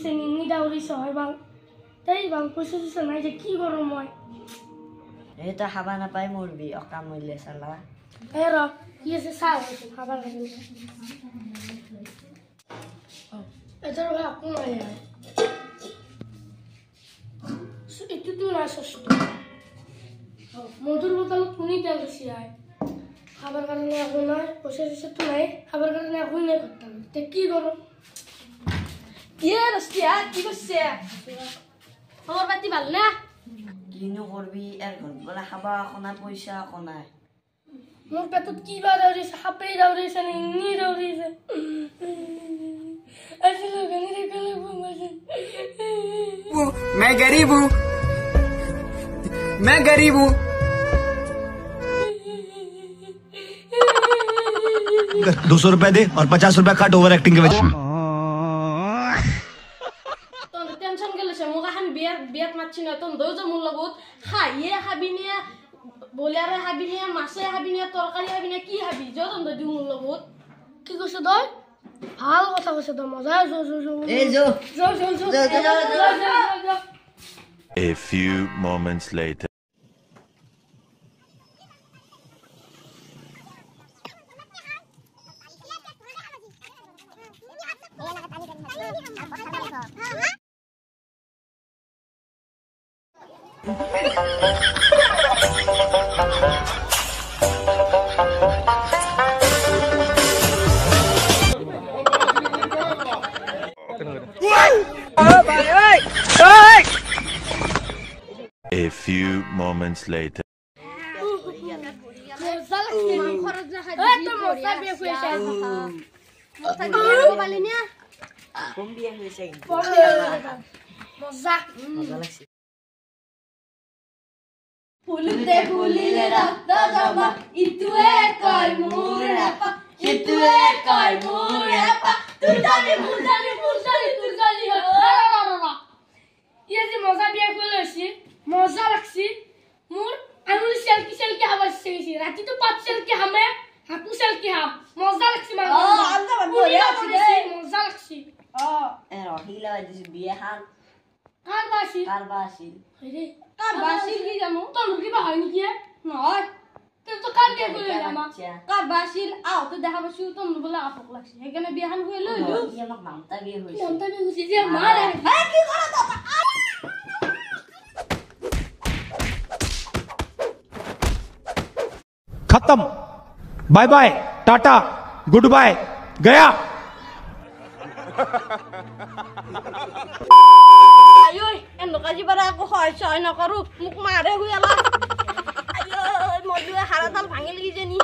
দিছে নিনি দাউৰিছে হয় বাং তাই বাং পইচা দিছে নাই যে কি কৰোঁ মই এটা খাবা নাপাই মৰবি অকাম মইলে চালা এ ৰ কি আছে চাহ হৈছে খাবাৰ লাগে এটা ৰ আকো নাই এইটো না সস্ত মধুর বোতল কোনি তেল দিছি আয় খাবার কারণে আকো নাই পয়সা দিছে তো নাই খাবার কারণে আকো নাই করতাম তে কি করব কি রস্তিয়া কি করছে খবর পাতি ভাল না কিনো করবি আর ঘর বলা খাবা কোনা পয়সা কোনায় মোর পেটত কি বা দাউরিছে সাপে দাউরিছে নি দাউরিছে আসলে গানি দেখলে বুমাছে मैं गरीब हूँ 200 रुपए दे और 50 रुपए काट ओवर एक्टिंग के वजह টেনশন গেলে সে মোক এখন বিয়াত মাতছি না তোন দই যে মোৰ লগত খাইয়ে খাবি নে বলিয়ারে খাবি নে মাছে খাবি নে তরকারি খাবি নে কি খাবি যতন দই মোৰ লগত কি কৈছ তই ভাল কথা কৈছ তই মজা এই যো A few moments later. A few moments later. ফুলতে ফুলিলে রক্ত জমা ইতুয়ে কয় মুরাপা ইতুয়ে কয় মুরাপা তুরজালি তুরজালি ইয়ে যে মজা বিয়া কইলছি মজা লাগছি মোর আঙুল সেলকি হাবাইছে রাতি তো পাঁচ সেলকি হামে হাকু সেলকি হাম মজা লাগছি মানে আলদা মজা লাগছি এ রহিলা দিছি বিয়া খান কার বাসি রে কার বাসি কি জানো তো লুকি বা হয় নাকি নয় তো কার কে কইলে আমা কার বাসিল আও তো দেখা বাসি তো বলে আপক লাগছে এখানে বিয়া খান কইলো ই আমাক মামতা বিয়ে হইছে যে মারে হ্যাঁ কি করো তো खत्म bye bye tata good bye गया আয়ো এনকাজি বারা আকো হয় ছয় নকৰো মোক মাৰে হুইলা আয়ো মদুৱে হাৰাডাল ভাঙি লাগি যেনি